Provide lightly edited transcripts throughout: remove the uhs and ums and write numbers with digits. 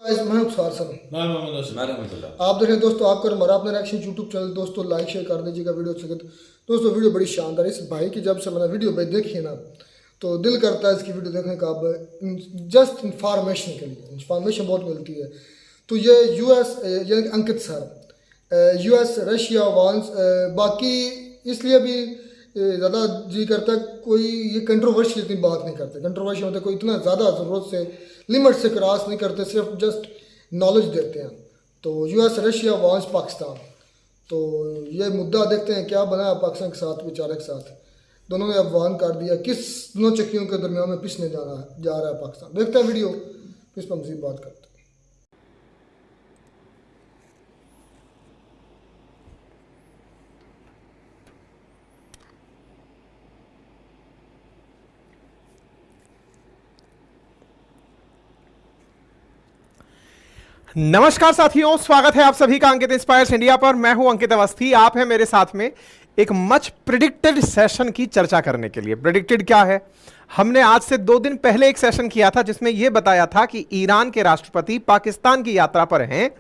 मैं उपसार सर आप देख रहे हैं दोस्तों, आपको हमारा अपना रिएक्शन यूट्यूब चैनल दोस्तों लाइक शेयर कर दीजिएगा वीडियो अच्छी लगे दोस्तों। वीडियो बड़ी शानदार है। इस भाई की जब से मैंने वीडियो भाई देखी है ना तो दिल करता है इसकी वीडियो देखने का। अब जस्ट इंफॉर्मेशन के लिए इंफॉर्मेशन बहुत मिलती है। तो ये यूएस यानी अंकित सर यूएस रशिया वांस बाकी इसलिए भी ज़्यादा जी करता है कोई ये कंट्रोवर्शियल इतनी बात नहीं करते। कंट्रोवर्शियल होता है कोई इतना ज़्यादा ज़रूरत से लिमिट से क्रॉस नहीं करते, सिर्फ जस्ट नॉलेज देते हैं। तो यूएस रशिया वांस पाकिस्तान, तो ये मुद्दा देखते हैं क्या बना है पाकिस्तान के साथ, बेचारे के साथ। दोनों ने अफवान कर दिया, किस दोनों चक्कियों के दरमियान में पिसने जा रहा है पाकिस्तान। देखते हैं वीडियो, इस पर मज़ीद बात करते हैं। नमस्कार साथियों, स्वागत है आप सभी का अंकित इंस्पायर्स इंडिया पर। मैं हूं अंकित अवस्थी। आप हैं मेरे साथ में एक मच प्रिडिक्टेड सेशन की चर्चा करने के लिए। प्रिडिक्टेड क्या है? हमने आज से 2 दिन पहले एक सेशन किया था जिसमें यह बताया था कि ईरान के राष्ट्रपति पाकिस्तान की यात्रा पर हैं,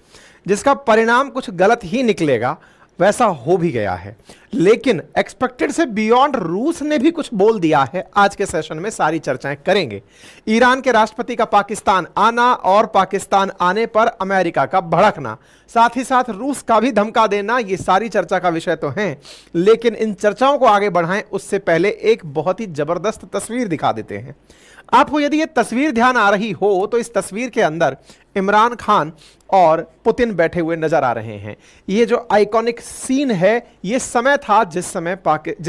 जिसका परिणाम कुछ गलत ही निकलेगा। वैसा हो भी गया है, लेकिन एक्सपेक्टेड से बियॉन्ड रूस ने भी कुछ बोल दिया है। आज के सेशन में सारी चर्चाएं करेंगे। ईरान के राष्ट्रपति का पाकिस्तान आना और पाकिस्तान आने पर अमेरिका का भड़कना, साथ ही साथ रूस का भी धमका देना, ये सारी चर्चा का विषय तो हैं। लेकिन इन चर्चाओं को आगे बढ़ाएं उससे पहले एक बहुत ही जबरदस्त तस्वीर दिखा देते हैं आपको। यदि ये तस्वीर ध्यान आ रही हो तो इस तस्वीर के अंदर इमरान खान और पुतिन बैठे हुए नजर आ रहे हैं। ये जो आइकॉनिक सीन है, ये समय था जिस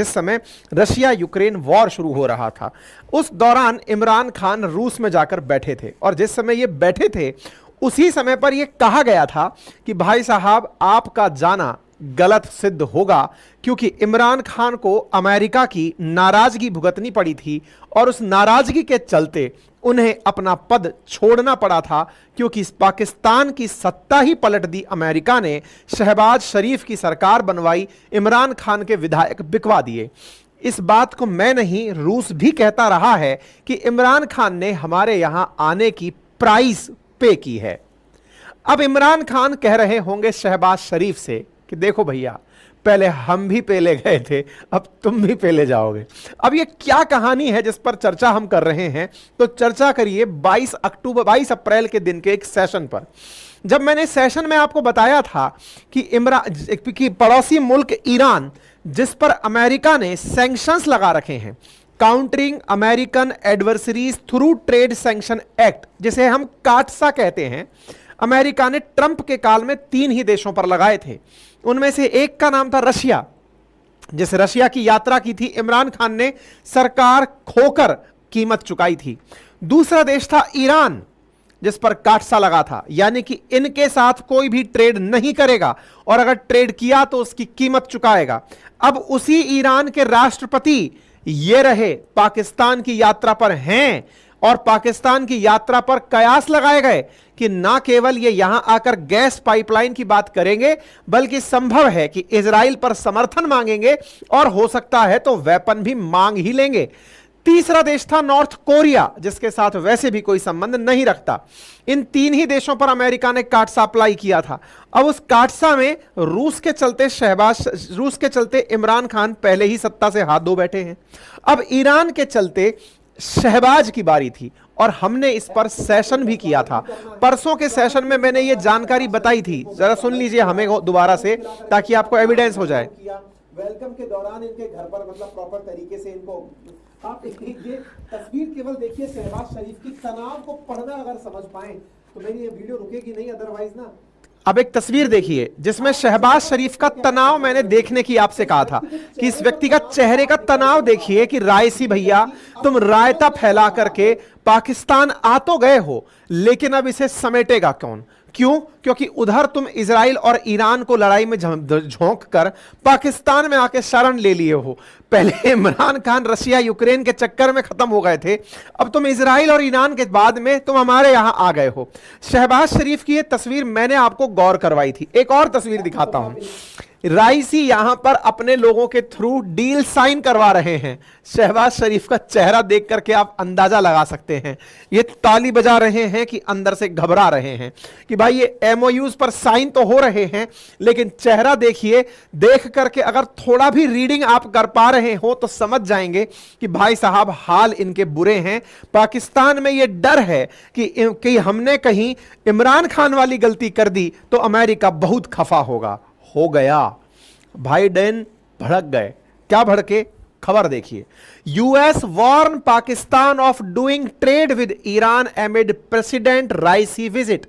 समय रशिया यूक्रेन वॉर शुरू हो रहा था। उस दौरान इमरान खान रूस में जाकर बैठे थे और जिस समय ये बैठे थे उसी समय पर यह कहा गया था कि भाई साहब आपका जाना गलत सिद्ध होगा, क्योंकि इमरान खान को अमेरिका की नाराजगी भुगतनी पड़ी थी और उस नाराजगी के चलते उन्हें अपना पद छोड़ना पड़ा था, क्योंकि पाकिस्तान की सत्ता ही पलट दी अमेरिका ने। शहबाज शरीफ की सरकार बनवाई, इमरान खान के विधायक बिकवा दिए। इस बात को मैं नहीं, रूस भी कहता रहा है कि इमरान खान ने हमारे यहां आने की प्राइस पे की है। अब इमरान खान कह रहे होंगे शहबाज शरीफ से कि देखो भैया, पहले हम भी पेले गए थे, अब तुम भी पेले जाओगे। अब ये क्या कहानी है जिस पर चर्चा हम कर रहे हैं? तो चर्चा करिए 22 अप्रैल के दिन के एक सेशन पर। जब मैंने सेशन में आपको बताया था कि पड़ोसी मुल्क ईरान, जिस पर अमेरिका ने सैंक्शंस लगा रखे हैं, countering American adversaries through trade sanction act, जिसे हम काटसा कहते हैं, अमेरिका ने ट्रंप के काल में 3 ही देशों पर लगाए थे। उनमें से एक का नाम था रशिया। जिस रशिया की यात्रा की थी इमरान खान ने, सरकार खोकर कीमत चुकाई थी। दूसरा देश था ईरान, जिस पर काटसा लगा था, यानी कि इनके साथ कोई भी ट्रेड नहीं करेगा और अगर ट्रेड किया तो उसकी कीमत चुकाएगा। अब उसी ईरान के राष्ट्रपति ये रहे, पाकिस्तान की यात्रा पर हैं और पाकिस्तान की यात्रा पर कयास लगाए गए कि ना केवल ये यहां आकर गैस पाइपलाइन की बात करेंगे, बल्कि संभव है कि इजराइल पर समर्थन मांगेंगे और हो सकता है तो वेपन भी मांग ही लेंगे। तीसरा देश था नॉर्थ कोरिया, जिसके साथ वैसे भी कोई संबंध नहीं रखता। इन 3 ही देशों पर अमेरिका ने काटसा अप्लाई किया था। अब उस काटसा में रूस के चलते इमरान खान पहले ही सत्ता से हाथ धो बैठे हैं। अब ईरान के चलते शहबाज की बारी थी और हमने इस पर सेशन भी किया था। परसों के सेशन में मैंने ये जानकारी बताई थी, जरा सुन लीजिए हमें दोबारा से, ताकि आपको एविडेंस हो जाए। वेलकम के दौरान इनके घर पर मतलब प्रॉपर तरीके से इनको, आप ये तस्वीर केवल देखिए शहबाज शरीफ की तनाव को पढ़ना अगर समझ पाए तो मेरी ये वीडियो रुकेगी नहीं, अदरवाइज ना। अब एक तस्वीर देखिए जिसमें शहबाज शरीफ का तनाव मैंने देखने की आपसे कहा था कि इस व्यक्ति का चेहरे का तनाव देखिए कि रायसी भैया, तुम रायता फैला करके पाकिस्तान आ तो गए हो, लेकिन अब इसे समेटेगा कौन? क्यों? क्योंकि उधर तुम इजराइल और ईरान को लड़ाई में झोंक कर पाकिस्तान में आके शरण ले लिए हो। पहले इमरान खान रशिया यूक्रेन के चक्कर में खत्म हो गए थे, अब तुम इजराइल और ईरान के बाद में तुम हमारे यहां आ गए हो। शहबाज शरीफ की यह तस्वीर मैंने आपको गौर करवाई थी। एक और तस्वीर दिखाता हूं। राइसी यहां पर अपने लोगों के थ्रू डील साइन करवा रहे हैं। शहबाज शरीफ का चेहरा देख करके आप अंदाजा लगा सकते हैं, ये ताली बजा रहे हैं कि अंदर से घबरा रहे हैं कि भाई ये एमओयूज पर साइन तो हो रहे हैं, लेकिन चेहरा देखिए, देख करके अगर थोड़ा भी रीडिंग आप कर पा रहे हो तो समझ जाएंगे कि भाई साहब हाल इनके बुरे हैं। पाकिस्तान में ये डर है कि हमने कहीं इमरान खान वाली गलती कर दी तो अमेरिका बहुत खफा होगा। हो गया, बाइडेन भड़क गए। क्या भड़के, खबर देखिए। US warn Pakistan of doing trade with Iran amid president Raisi visit,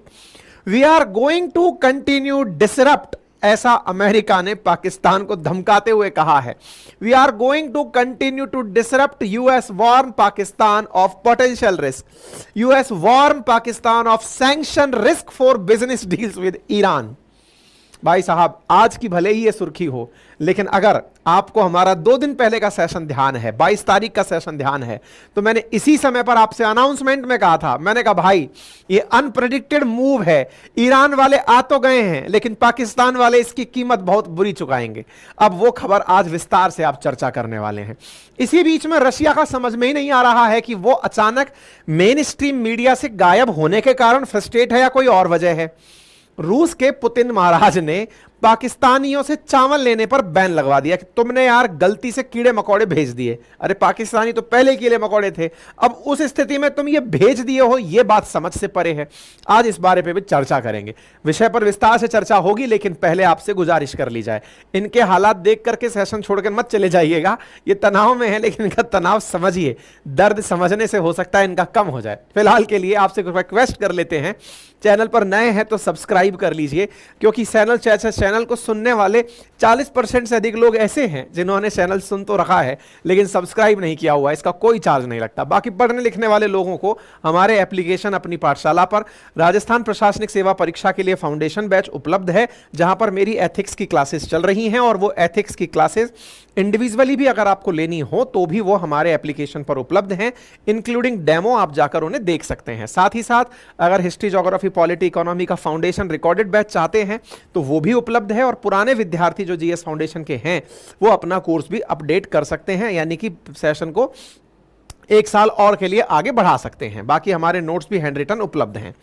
we are going to continue disrupt, ऐसा अमेरिका ने पाकिस्तान को धमकाते हुए कहा है। We are going to continue to disrupt, US warn Pakistan of potential risk, US warn Pakistan of sanction risk for business deals with Iran. भाई साहब आज की भले ही ये सुर्खी हो, लेकिन अगर आपको हमारा 2 दिन पहले का सेशन ध्यान है, 22 तारीख का सेशन ध्यान है, तो मैंने इसी समय पर आपसे अनाउंसमेंट में कहा था, मैंने कहा भाई ये अनप्रेडिक्टेड मूव है, ईरान वाले आ तो गए हैं लेकिन पाकिस्तान वाले इसकी कीमत बहुत बुरी चुकाएंगे। अब वो खबर आज विस्तार से आप चर्चा करने वाले हैं। इसी बीच में रशिया का समझ में ही नहीं आ रहा है कि वो अचानक मेन स्ट्रीम मीडिया से गायब होने के कारण फ्रस्ट्रेट है या कोई और वजह है। रूस के पुतिन महाराज ने पाकिस्तानियों से चावल लेने पर बैन लगवा दिया कि तुमने यार गलती से कीड़े मकोड़े भेज दिए। अरे पाकिस्तानी तो पहले कीड़े मकोड़े थे, अब उस स्थिति में तुम ये भेज दिए हो, ये बात समझ से परे है। आज इस बारे पे भी चर्चा करेंगे, विषय पर विस्तार से चर्चा होगी, लेकिन पहले आपसे गुजारिश कर ली जाए, इनके हालात देख करके सेशन छोड़कर मत चले जाइएगा। ये तनाव में है लेकिन इनका तनाव समझिए, दर्द समझने से हो सकता है इनका कम हो जाए। फिलहाल के लिए आपसे रिक्वेस्ट कर लेते हैं, चैनल पर नए हैं तो सब्सक्राइब कर लीजिए, क्योंकि चैनल को सुनने वाले 40% से अधिक लोग ऐसे हैं जिन्होंने चैनल सुन तो रखा है लेकिन सब्सक्राइब नहीं किया हुआ है। इसका कोई चार्ज नहीं लगता। बाकी पढ़ने लिखने वाले लोगों को हमारे एप्लीकेशन अपनी पाठशाला पर राजस्थान प्रशासनिक सेवा परीक्षा के लिए फाउंडेशन बैच उपलब्ध है, जहां पर मेरी एथिक्स की क्लासेस चल रही हैं, और वो एथिक्स की क्लासेस इंडिविजुअली भी अगर आपको लेनी हो तो भी वो हमारे एप्लीकेशन पर उपलब्ध हैं, इंक्लूडिंग डेमो। आप जाकर उन्हें देख सकते हैं। साथ ही साथ अगर हिस्ट्री, ज्योग्राफी, पॉलिटी, इकोनॉमी का फाउंडेशन रिकॉर्डेड बैच चाहते हैं तो वो भी उपलब्ध है, और पुराने विद्यार्थी जो जीएस फाउंडेशन के हैं वो अपना कोर्स भी अपडेट कर सकते हैं, यानी कि सेशन को 1 साल और के लिए आगे बढ़ा सकते हैं। बाकी हमारे नोट्स भी हैंड रिटन उपलब्ध हैं।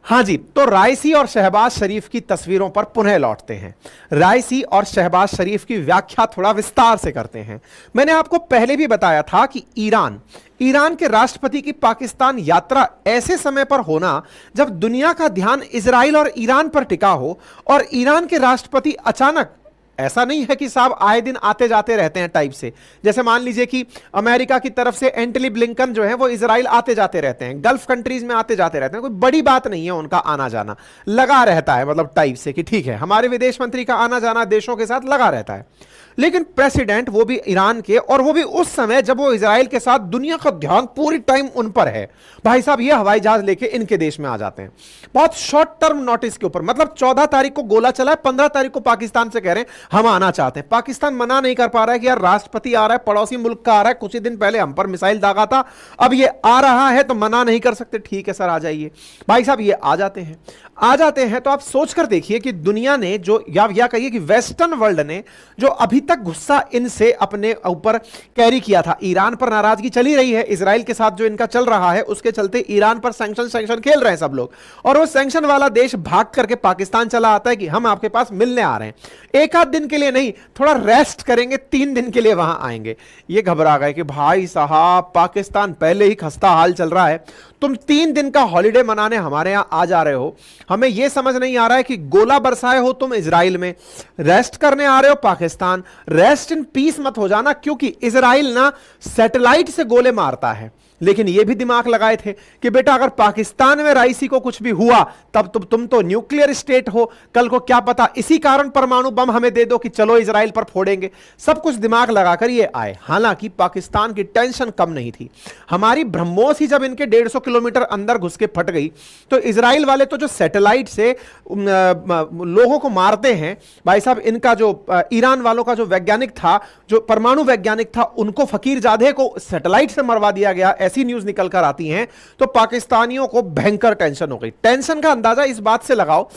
हां जी, तो राइसी और शहबाज शरीफ की तस्वीरों पर पुनः लौटते हैं। राइसी और शहबाज शरीफ की व्याख्या थोड़ा विस्तार से करते हैं। मैंने आपको पहले भी बताया था कि ईरान के राष्ट्रपति की पाकिस्तान यात्रा ऐसे समय पर होना जब दुनिया का ध्यान इजराइल और ईरान पर टिका हो, और ईरान के राष्ट्रपति अचानक, ऐसा नहीं है कि साहब आए दिन आते जाते रहते हैं टाइप से, जैसे मान लीजिए कि अमेरिका की तरफ से एंटनी ब्लिंकन जो है वो इजराइल आते जाते रहते हैं, गल्फ कंट्रीज में आते जाते रहते हैं, कोई बड़ी बात नहीं है उनका आना जाना, लगा रहता है, मतलब टाइप से कि ठीक है हमारे विदेश मंत्री का आना जाना देशों के साथ लगा रहता है। लेकिन प्रेसिडेंट, वो भी ईरान के, और वो भी उस समय जब वो इजराइल के साथ दुनिया का ध्यान पूरी टाइम उन पर है, भाई साहब ये हवाई जहाज लेके इनके देश में आ जाते हैं बहुत शॉर्ट टर्म नोटिस के ऊपर। मतलब 14 तारीख को गोला चला है, 15 तारीख को पाकिस्तान से कह रहे हैं हम आना चाहते हैं। पाकिस्तान मना नहीं कर पा रहा है कि यार राष्ट्रपति आ रहा है, पड़ोसी मुल्क का आ रहा है, कुछ ही दिन पहले हम पर मिसाइल दागा था, अब ये आ रहा है तो मना नहीं कर सकते। ठीक है सर आ जाइए। भाई साहब ये आ जाते हैं तो आप सोचकर देखिए कि दुनिया ने जो, या कहिए कि वेस्टर्न वर्ल्ड ने जो अभी तक गुस्सा इनसे अपने ऊपर कैरी किया था, ईरान पर नाराजगी चली रही है, इजराइल के साथ जो इनका चल रहा है उसके चलते ईरान पर सैंक्शन खेल रहे हैं सब लोग, और वो सैंक्शन वाला देश भाग करके पाकिस्तान चला आता है कि हम आपके पास मिलने आ रहे हैं। एक आध दिन के लिए नहीं, थोड़ा रेस्ट करेंगे, 3 दिन के लिए वहां आएंगे। ये घबरा गए कि भाई साहब पाकिस्तान पहले ही खस्ता हाल चल रहा है, तुम 3 दिन का हॉलिडे मनाने हमारे यहां आ जा रहे हो। हमें यह समझ नहीं आ रहा है कि गोला बरसाए हो तुम इजराइल में, रेस्ट करने आ रहे हो पाकिस्तान, रेस्ट इन पीस मत हो जाना, क्योंकि इजराइल ना सैटेलाइट से गोले मारता है। लेकिन यह भी दिमाग लगाए थे कि बेटा अगर पाकिस्तान में राइसी को कुछ भी हुआ तब तुम तो न्यूक्लियर स्टेट हो, कल को क्या पता इसी कारण परमाणु बम हमें दे दो कि चलो इजराइल पर फोड़ेंगे। सब कुछ दिमाग लगाकर ये आए। हालांकि पाकिस्तान की टेंशन कम नहीं थी। हमारी ब्रह्मोस ही जब इनके 150 किलोमीटर अंदर घुस के फट गई तो इजराइल वाले तो जो सैटेलाइट से लोगों को मारते हैं, भाई साहब इनका जो ईरान वालों का जो वैज्ञानिक था, जो परमाणु वैज्ञानिक था, उनको फकीरजादे को सैटेलाइट से मरवा दिया गया, ऐसी न्यूज निकल कर आती हैं। तो पाकिस्तानियों को भयंकर टेंशन हो गई। टेंशन का अंदाजा इस बात से लगाओ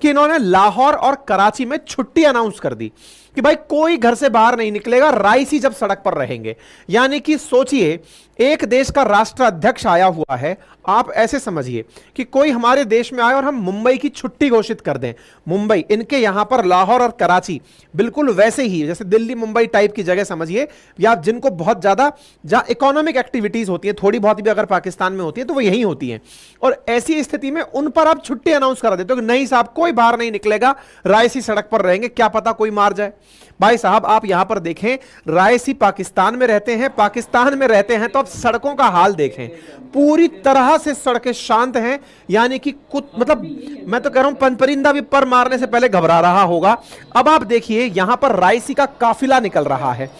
कि इन्होंने लाहौर और कराची में छुट्टी अनाउंस कर दी कि भाई कोई घर से बाहर नहीं निकलेगा राइसी जब सड़क पर रहेंगे। यानी कि सोचिए, एक देश का राष्ट्राध्यक्ष आया हुआ है, आप ऐसे समझिए कि कोई हमारे देश में आए और हम मुंबई की छुट्टी घोषित कर दें। मुंबई, इनके यहां पर लाहौर और कराची बिल्कुल वैसे ही जैसे दिल्ली मुंबई टाइप की जगह समझिए, या जिनको बहुत ज्यादा जहां इकोनॉमिक एक्टिविटीज होती है, थोड़ी बहुत भी अगर पाकिस्तान में होती है तो वो यही होती है। और ऐसी स्थिति में उन पर आप छुट्टी अनाउंस करा देते हो कि नहीं साहब कोई बाहर नहीं निकलेगा, रायसी सड़क पर रहेंगे, क्या पता कोई मार जाए। भाई साहब आप यहां पर देखें, रायसी पाकिस्तान में रहते हैं, पाकिस्तान में रहते हैं तो आप सड़कों का हाल देखें, पूरी तरह से सड़कें शांत हैं। यानी कि कुछ मतलब मैं तो कह रहा हूं परिंदा भी पर मारने से पहले घबरा रहा होगा। अब आप देखिए यहां पर रायसी का काफिला निकल रहा है।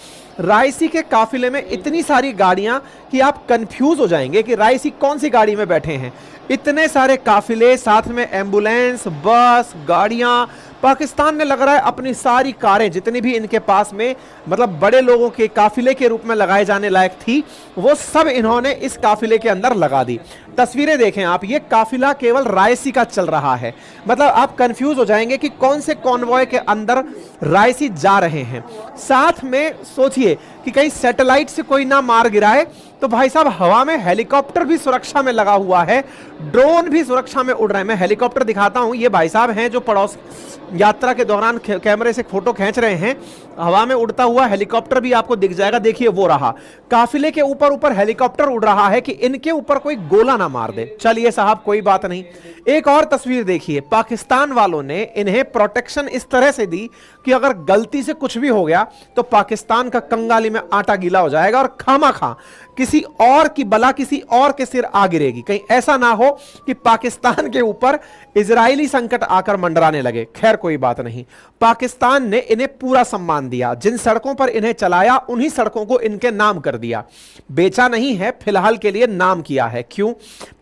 रायसी के काफिले में इतनी सारी गाड़ियां कि आप कंफ्यूज हो जाएंगे कि रायसी कौन सी गाड़ी में बैठे हैं। इतने सारे काफिले, साथ में एम्बुलेंस, बस, गाड़ियां। पाकिस्तान ने लग रहा है अपनी सारी कारें जितनी भी इनके पास में मतलब बड़े लोगों के काफिले के रूप में लगाए जाने लायक थी, वो सब इन्होंने इस काफिले के अंदर लगा दी। तस्वीरें देखें आप, ये काफिला केवल रायसी का चल रहा है। मतलब आप कंफ्यूज हो जाएंगे कि कौन से कॉन्वॉय के अंदर रायसी जा रहे हैं। साथ में सोचिए कि कहीं सैटेलाइट से कोई ना मार गिराए, तो भाई साहब हवा में हेलीकॉप्टर भी सुरक्षा में लगा हुआ है, ड्रोन भी सुरक्षा में उड़ रहे हैं। मैं हेलीकॉप्टर दिखाता हूं, ये भाई साहब हैं जो पड़ोस यात्रा के दौरान कैमरे से फोटो खींच रहे हैं। हवा में उड़ता हुआ हेलीकॉप्टर भी आपको दिख जाएगा, देखिए वो रहा। काफिले के ऊपर ऊपर हेलीकॉप्टर उड़ रहा है कि इनके ऊपर कोई गोला ना मार दे। चलिए साहब कोई बात नहीं। एक और तस्वीर देखिए, पाकिस्तान वालों ने इन्हें प्रोटेक्शन इस तरह से दी कि अगर गलती से कुछ भी हो गया तो पाकिस्तान का कंगाली में आटा गीला हो जाएगा और खामा किसी और की बला किसी और के सिर आ गिरेगी। कहीं ऐसा ना हो कि पाकिस्तान के ऊपर इजरायली संकट आकर मंडराने लगे। खैर कोई बात नहीं, पाकिस्तान ने इन्हें पूरा सम्मान दिया। जिन सड़कों पर इन्हें चलाया उन्हीं सड़कों को इनके नाम कर दिया। बेचा नहीं है, फिलहाल के लिए नाम किया है। क्यों?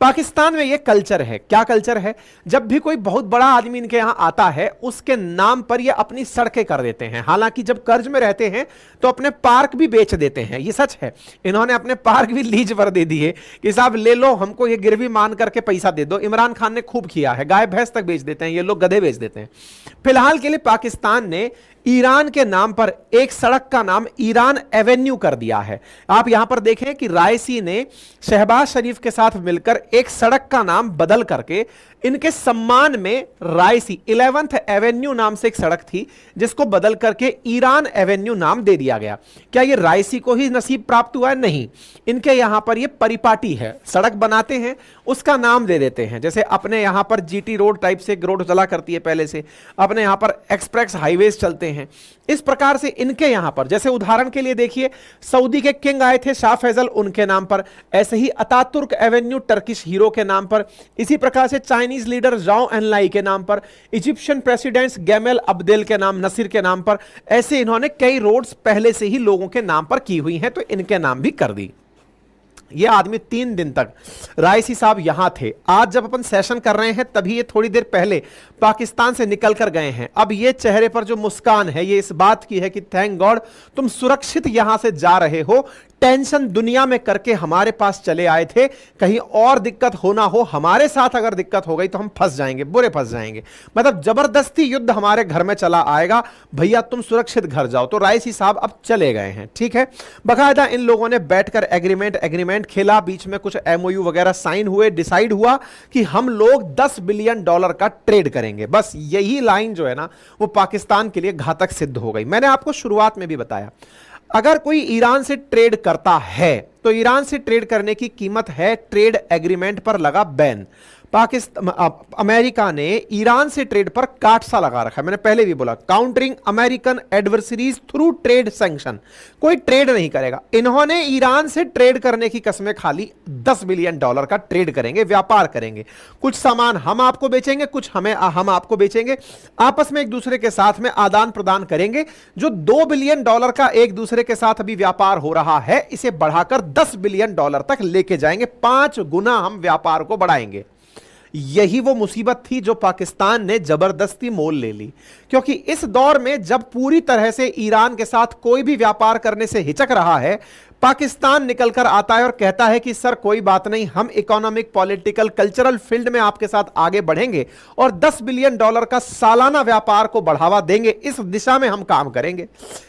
पाकिस्तान में यह कल्चर है। क्या कल्चर है? जब भी कोई बहुत बड़ा आदमी इनके यहां आता है उसके नाम पर यह अपनी सड़कें कर देते हैं। हालांकि जब कर्ज में रहते हैं तो अपने पार्क भी बेच देते हैं, यह सच है। इन्होंने अपने पार्क भी लीज पर दे दिए कि साहब ले लो, हमको ये गिरवी मान करके पैसा दे दो। इमरान खान ने खूब किया है, गाय भैंस तक बेच देते हैं ये लोग, गधे बेच देते हैं। फिलहाल के लिए पाकिस्तान ने ईरान के नाम पर एक सड़क का नाम ईरान एवेन्यू कर दिया है। आप यहां पर देखें कि रायसी ने शहबाज शरीफ के साथ मिलकर एक सड़क का नाम बदल करके इनके सम्मान में रायसी 11th एवेन्यू नाम से एक सड़क थी जिसको बदल करके ईरान एवेन्यू नाम दे दिया गया। क्या ये रायसी को ही नसीब प्राप्त हुआ है? नहीं, इनके यहां पर ये परिपाटी है, सड़क बनाते हैं उसका नाम दे देते हैं। जैसे अपने यहां पर जीटी रोड टाइप से एक रोड चला करती है पहले से, अपने यहां पर एक्सप्रेस हाईवेज चलते हैं। इस प्रकार से इनके यहां पर, जैसे उदाहरण के लिए देखिए, सऊदी के किंग आए थे शाह फैजल, उनके नाम पर। ऐसे ही अतातुर्क एवेन्यू टर्किश हीरो के नाम पर। इसी प्रकार से चाइनीज लीडर जाओ एनलाई के नाम पर, इजिप्शियन प्रेसिडेंट्स गैमेल अब्देल के नाम, नसीर के नाम पर। ऐसे इन्होंने कई रोड्स पहले से ही लोगों के नाम पर की हुई हैं, तो इनके नाम भी कर दी। ये आदमी 3 दिन तक रायसी साहब यहां थे। आज जब अपन सेशन कर रहे हैं तभी ये थोड़ी देर पहले पाकिस्तान से निकल कर गए हैं। अब ये चेहरे पर जो मुस्कान है ये इस बात की है कि थैंक गॉड तुम सुरक्षित यहां से जा रहे हो। टेंशन दुनिया में करके हमारे पास चले आए थे, कहीं और दिक्कत हो ना हो, हमारे साथ अगर दिक्कत हो गई तो हम फंस जाएंगे, बुरे फंस जाएंगे। मतलब जबरदस्ती युद्ध हमारे घर में चला आएगा, भैया तुम सुरक्षित घर जाओ। तो रायसी साहब अब चले गए हैं, ठीक है। बाकायदा इन लोगों ने बैठकर एग्रीमेंट खेला, बीच में कुछ एमओयू वगैरह साइन हुए, डिसाइड हुआ कि हम लोग $10 बिलियन का ट्रेड करेंगे। बस यही लाइन जो है ना वो पाकिस्तान के लिए घातक सिद्ध हो गई। मैंने आपको शुरुआत में भी बताया, अगर कोई ईरान से ट्रेड करता है तो ईरान से ट्रेड करने की कीमत है ट्रेड एग्रीमेंट पर लगा बैन। अमेरिका ने ईरान से ट्रेड पर काट सा लगा रखा है। मैंने पहले भी बोला, countering American adversaries through trade sanction. कोई ट्रेड नहीं करेगा। इन्होंने ईरान से ट्रेड करने की कसमें खा ली। $10 बिलियन का ट्रेड करेंगे, व्यापार करेंगे। कुछ सामान हम आपको बेचेंगे, कुछ हम आपको बेचेंगे, आपस में एक दूसरे के साथ में आदान प्रदान करेंगे। जो $2 बिलियन का एक दूसरे के साथ अभी व्यापार हो रहा है, इसे बढ़ाकर $10 बिलियन तक लेके जाएंगे। 5 गुना हम व्यापार को बढ़ाएंगे। यही वो मुसीबत थी जो पाकिस्तान ने जबरदस्ती मोल ले ली, क्योंकि इस दौर में जब पूरी तरह से ईरान के साथ कोई भी व्यापार करने से हिचक रहा है, पाकिस्तान निकलकर आता है और कहता है कि सर कोई बात नहीं, हम इकोनॉमिक, पॉलिटिकल, कल्चरल फील्ड में आपके साथ आगे बढ़ेंगे और $10 बिलियन का सालाना व्यापार को बढ़ावा देंगे, इस दिशा में हम काम करेंगे।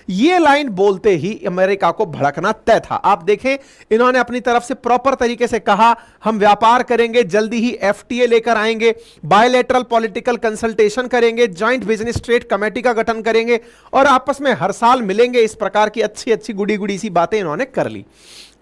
यह लाइन बोलते ही अमेरिका को भड़कना तय था। आप देखें, इन्होंने अपनी तरफ से प्रॉपर तरीके से कहा हम व्यापार करेंगे, जल्दी ही FTA लेकर आएंगे, बायलैटरल पॉलिटिकल कंसल्टेशन करेंगे, जॉइंट बिजनेस ट्रेड कमेटी का गठन करेंगे और आपस में हर साल मिलेंगे। इस प्रकार की अच्छी अच्छी गुड़ी गुड़ी सी बातें इन्होंने कर ली।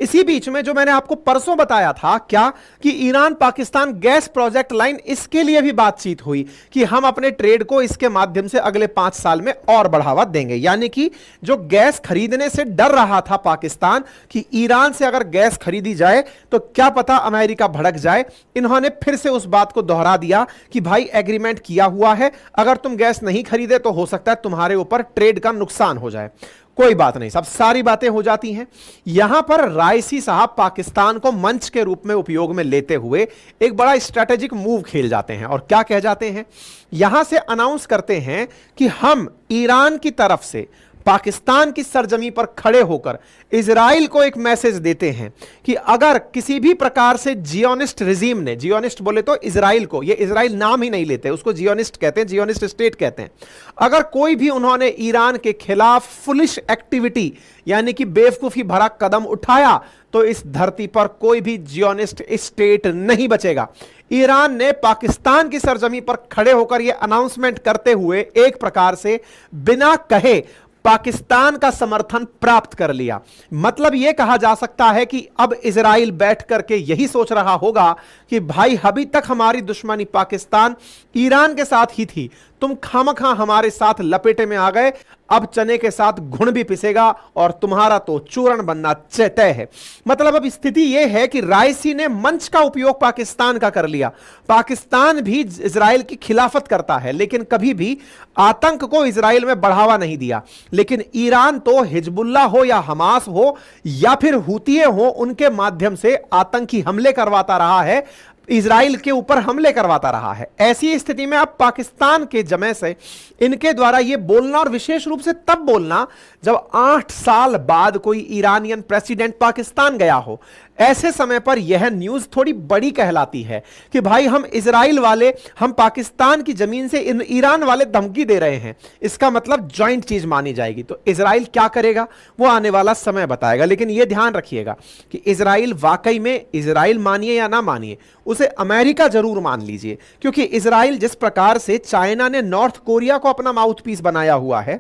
इसी बीच में जो मैंने आपको परसों बताया था क्या कि Iran Pakistan gas project line, इसके लिए भी बातचीत हुई कि हम अपने ट्रेड को इसके माध्यम से अगले 5 साल में और बढ़ावा देंगे। यानी कि जो गैस खरीदने से डर रहा था पाकिस्तान कि ईरान से अगर गैस खरीदी जाए तो क्या पता अमेरिका भड़क जाए, इन्होंने फिर से उस बात को दोहरा दिया कि भाई एग्रीमेंट किया हुआ है, अगर तुम गैस नहीं खरीदे तो हो सकता है तुम्हारे ऊपर ट्रेड का नुकसान हो जाए। कोई बात नहीं, सब सारी बातें हो जाती हैं। यहां पर रायसी साहब पाकिस्तान को मंच के रूप में उपयोग में लेते हुए एक बड़ा स्ट्रैटेजिक मूव खेल जाते हैं और क्या कह जाते हैं, यहां से अनाउंस करते हैं कि हम ईरान की तरफ से पाकिस्तान की सरजमी पर खड़े होकर इजराइल को एक मैसेज देते हैं कि अगर किसी भी प्रकार से जियोनिस्ट रिजीम ने, जियोनिस्ट बोले तो इजराइल को, ये इजराइल नाम ही नहीं लेते, उसको जियोनिस्ट कहते हैं, जियोनिस्ट स्टेट कहते हैं, अगर कोई भी उन्होंने ईरान के खिलाफ फुलिश एक्टिविटी यानी कि बेवकूफी भरा कदम उठाया तो इस धरती पर कोई भी जियोनिस्ट स्टेट नहीं बचेगा। ईरान ने पाकिस्तान की सरजमी पर खड़े होकर यह अनाउंसमेंट करते हुए एक प्रकार से बिना कहे पाकिस्तान का समर्थन प्राप्त कर लिया। मतलब यह कहा जा सकता है कि अब इजराइल बैठ करके यही सोच रहा होगा कि भाई अभी तक हमारी दुश्मनी पाकिस्तान ईरान के साथ ही थी, तुम खामखा हमारे साथ लपेटे में आ गए, अब चने के साथ घुन भी पिसेगा और तुम्हारा तो चूर्ण बनना तय है। मतलब अब स्थिति यह है कि रायसी ने मंच का उपयोग पाकिस्तान का कर लिया। पाकिस्तान भी इजराइल की खिलाफत करता है लेकिन कभी भी आतंक को इजराइल में बढ़ावा नहीं दिया, लेकिन ईरान तो हिजबुल्लाह हो या हमास हो या फिर हुतिये हो, उनके माध्यम से आतंकी हमले करवाता रहा है, इजराइल के ऊपर हमले करवाता रहा है। ऐसी स्थिति में अब पाकिस्तान के जमे से इनके द्वारा यह बोलना, और विशेष रूप से तब बोलना जब 8 साल बाद कोई ईरानियन प्रेसिडेंट पाकिस्तान गया हो, ऐसे समय पर यह न्यूज थोड़ी बड़ी कहलाती है कि भाई हम इजराइल वाले, हम पाकिस्तान की जमीन से ईरान वाले धमकी दे रहे हैं, इसका मतलब ज्वाइंट चीज मानी जाएगी। तो इजराइल क्या करेगा वो आने वाला समय बताएगा, लेकिन यह ध्यान रखिएगा कि इजराइल वाकई में, इजराइल मानिए या ना मानिए, उसे अमेरिका जरूर मान लीजिए, क्योंकि इजराइल जिस प्रकार से चाइना ने नॉर्थ कोरिया को अपना माउथपीस बनाया हुआ है,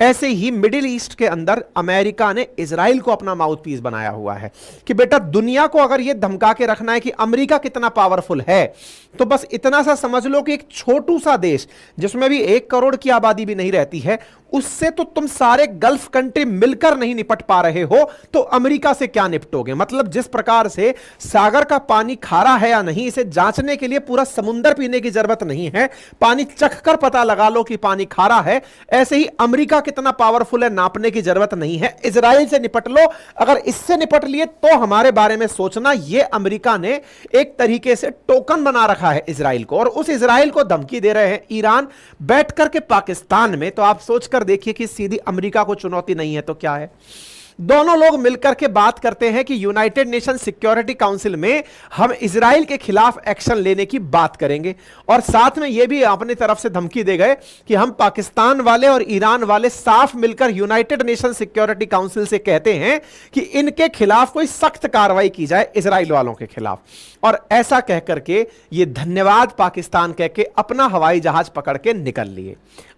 ऐसे ही मिडिल ईस्ट के अंदर अमेरिका ने इजराइल को अपना माउथपीस बनाया हुआ है कि बेटा दुनिया को अगर यह धमका के रखना है कि अमेरिका कितना पावरफुल है, तो बस इतना सा समझ लो कि एक छोटू सा देश जिसमें भी 1 करोड़ की आबादी भी नहीं रहती है, उससे तो तुम सारे गल्फ कंट्री मिलकर नहीं निपट पा रहे हो, तो अमेरिका से क्या निपटोगे। मतलब जिस प्रकार से सागर का पानी खारा है या नहीं, इसे जांचने के लिए पूरा समुंदर पीने की जरूरत नहीं है, पानी चखकर पता लगा लो कि पानी खारा है, ऐसे ही अमेरिका कितना पावरफुल है नापने की जरूरत नहीं है। इजराइल से निपट लो, अगर इससे निपट लिए तो हमारे बारे में सोचना। यह अमेरिका ने एक तरीके से टोकन बना रखा है इजराइल को, और उस इजराइल को धमकी दे रहे हैं ईरान बैठ करके पाकिस्तान में। तो आप सोचकर देखिए कि सीधी अमेरिका को चुनौती नहीं है तो क्या है। दोनों लोग मिलकर के बात करते हैं कि यूनाइटेड नेशन सिक्योरिटी काउंसिल में हम इजराइल के खिलाफ एक्शन लेने की बात करेंगे, और साथ में यह भी अपनी तरफ से धमकी दे गए कि हम पाकिस्तान वाले और ईरान वाले साफ मिलकर यूनाइटेड नेशन सिक्योरिटी काउंसिल से कहते हैं कि इनके खिलाफ कोई सख्त कार्रवाई की जाए इजराइल वालों के खिलाफ। और ऐसा कह करके ये धन्यवाद पाकिस्तान कह के अपना हवाई जहाज पकड़ के निकल लिए।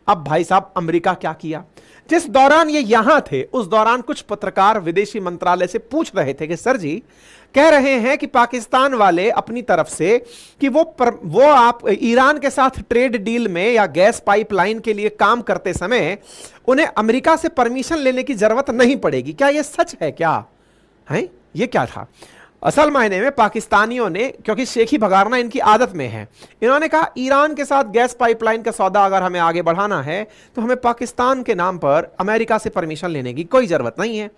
अब भाई साहब अमेरिका क्या किया, जिस दौरान ये यहां थे उस दौरान कुछ पत्रकार विदेशी मंत्रालय से पूछ रहे थे कि सर जी कह रहे हैं कि पाकिस्तान वाले अपनी तरफ से कि वो आप ईरान के साथ ट्रेड डील में या गैस पाइपलाइन के लिए काम करते समय उन्हें अमेरिका से परमिशन लेने की जरूरत नहीं पड़ेगी, क्या यह सच है क्या है? ये क्या था असल मायने में पाकिस्तानियों ने, क्योंकि शेखी भगारना इनकी आदत में है, इन्होंने कहा ईरान के साथ गैस पाइपलाइन का सौदा अगर हमें आगे बढ़ाना है तो हमें पाकिस्तान के नाम पर अमेरिका से परमिशन लेने की कोई जरूरत नहीं है।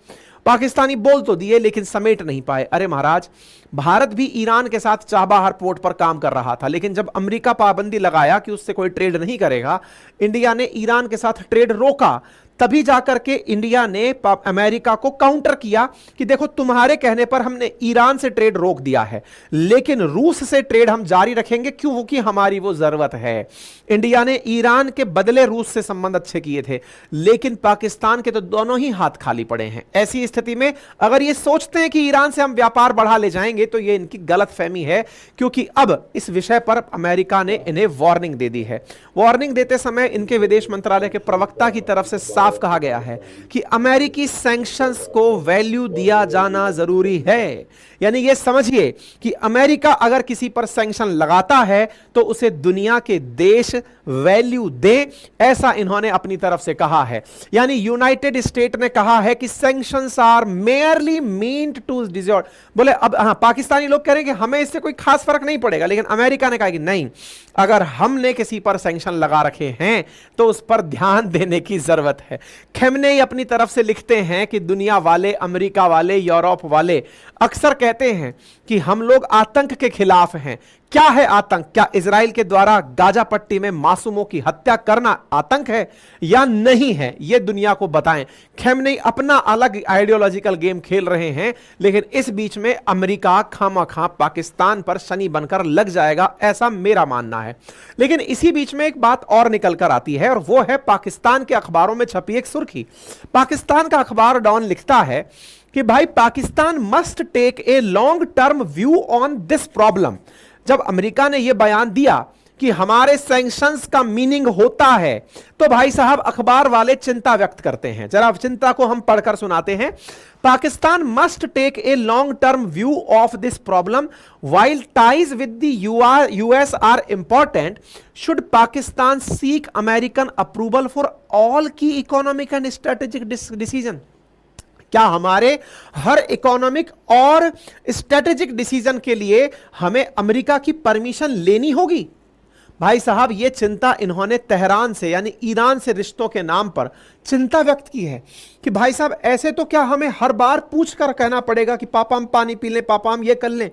पाकिस्तानी बोल तो दिए लेकिन समेट नहीं पाए। अरे महाराज, भारत भी ईरान के साथ चाबहार पोर्ट पर काम कर रहा था, लेकिन जब अमेरिका पाबंदी लगाया कि उससे कोई ट्रेड नहीं करेगा, इंडिया ने ईरान के साथ ट्रेड रोका। तभी जाकर के इंडिया ने अमेरिका को काउंटर किया कि देखो तुम्हारे कहने पर हमने ईरान से ट्रेड रोक दिया है, लेकिन रूस से ट्रेड हम जारी रखेंगे क्योंकि हमारी वो जरूरत है। इंडिया ने ईरान के बदले रूस से संबंध अच्छे किए थे, लेकिन पाकिस्तान के तो दोनों ही हाथ खाली पड़े हैं। ऐसी स्थिति में अगर ये सोचते हैं कि ईरान से हम व्यापार बढ़ा ले जाएंगे तो ये इनकी गलतफहमी है, क्योंकि अब इस विषय पर अमेरिका ने इन्हें वार्निंग दे दी है। वार्निंग देते समय इनके विदेश मंत्रालय के प्रवक्ता की तरफ से साफ कहा गया है कि अमेरिकी सैंक्शंस को वैल्यू दिया जाना जरूरी है। यानी यह समझिए कि अमेरिका अगर किसी पर सैंक्शन लगाता है तो उसे दुनिया के देश वैल्यू दे, ऐसा इन्होंने अपनी तरफ से कहा है। यानी यूनाइटेड स्टेट ने कहा है कि sanctions are merely meant to deter. बोले अब पाकिस्तानी लोग कह रहे हैं कि हमें इससे कोई खास फर्क नहीं पड़ेगा, लेकिन अमेरिका ने कहा कि नहीं, अगर हमने किसी पर सैंक्शन लगा रखे हैं तो उस पर ध्यान देने की जरूरत है। खेमनेई अपनी तरफ से लिखते हैं कि दुनिया वाले, अमेरिका वाले, यूरोप वाले अक्सर कहते हैं कि हम लोग आतंक के खिलाफ हैं। क्या है आतंक? क्या इजराइल के द्वारा गाजा पट्टी में मासूमों की हत्या करना आतंक है या नहीं है? यह दुनिया को बताएं। खेमनेई अपना अलग आइडियोलॉजिकल गेम खेल रहे हैं, लेकिन इस बीच में अमेरिका खामखा पाकिस्तान पर शनि बनकर लग जाएगा, ऐसा मेरा मानना है। लेकिन इसी बीच में एक बात और निकल कर आती है, और वो है पाकिस्तान के अखबारों में छपी एक सुर्खी। पाकिस्तान का अखबार डॉन लिखता है कि भाई Pakistan must take a long term view on this problem. जब अमेरिका ने यह बयान दिया कि हमारे सैंक्शंस का मीनिंग होता है, तो भाई साहब अखबार वाले चिंता व्यक्त करते हैं। जरा चिंता को हम पढ़कर सुनाते हैं। Pakistan must take a long term view of this problem while ties with the US are important should Pakistan seek American approval for all key economic and strategic decision. क्या हमारे हर इकोनॉमिक और स्ट्रेटेजिक डिसीजन के लिए हमें अमेरिका की permission लेनी होगी? भाई साहब ये चिंता इन्होंने तेहरान से यानी ईरान से रिश्तों के नाम पर चिंता व्यक्त की है कि भाई साहब ऐसे तो क्या हमें हर बार पूछ कर कहना पड़ेगा कि पापा हम पानी पी लें, पापा हम ये कर लें।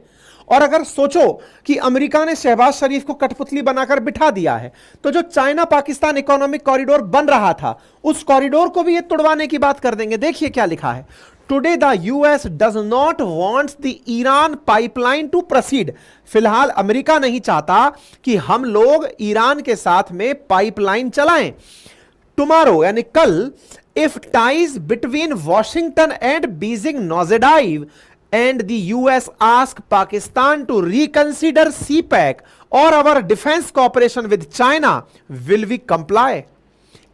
और अगर सोचो कि अमेरिका ने शहबाज शरीफ को कठपुतली बनाकर बिठा दिया है, तो जो चाइना पाकिस्तान इकोनॉमिक कॉरिडोर बन रहा था उस कॉरिडोर को भी ये तुड़वाने की बात कर देंगे। देखिए क्या लिखा है, today the US does not wants the Iran pipeline to proceed. फिलहाल अमेरिका नहीं चाहता कि हम लोग ईरान के साथ में पाइपलाइन चलाएं। टुमारो यानी कल, if ties between Washington and Beijing nosedive and the US ask Pakistan to reconsider CPEC or our defense cooperation with China, will we comply?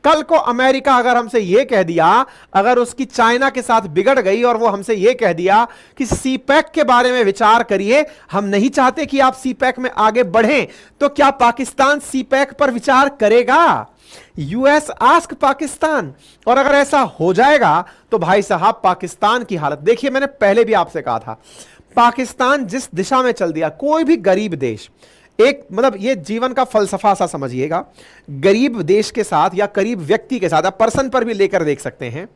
कल को अमेरिका अगर हमसे यह कह दिया, अगर उसकी चाइना के साथ बिगड़ गई और वो हमसे यह कह दिया कि सीपैक के बारे में विचार करिए, हम नहीं चाहते कि आप सीपैक में आगे बढ़ें, तो क्या पाकिस्तान सीपैक पर विचार करेगा? US ask Pakistan. और अगर ऐसा हो जाएगा तो भाई साहब पाकिस्तान की हालत देखिए। मैंने पहले भी आपसे कहा था, पाकिस्तान जिस दिशा में चल दिया, कोई भी गरीब देश, एक मतलब ये जीवन का फलसफा सा समझिएगा, गरीब देश के साथ या गरीब व्यक्ति के साथ, आप पर्सन पर भी लेकर देख सकते हैं,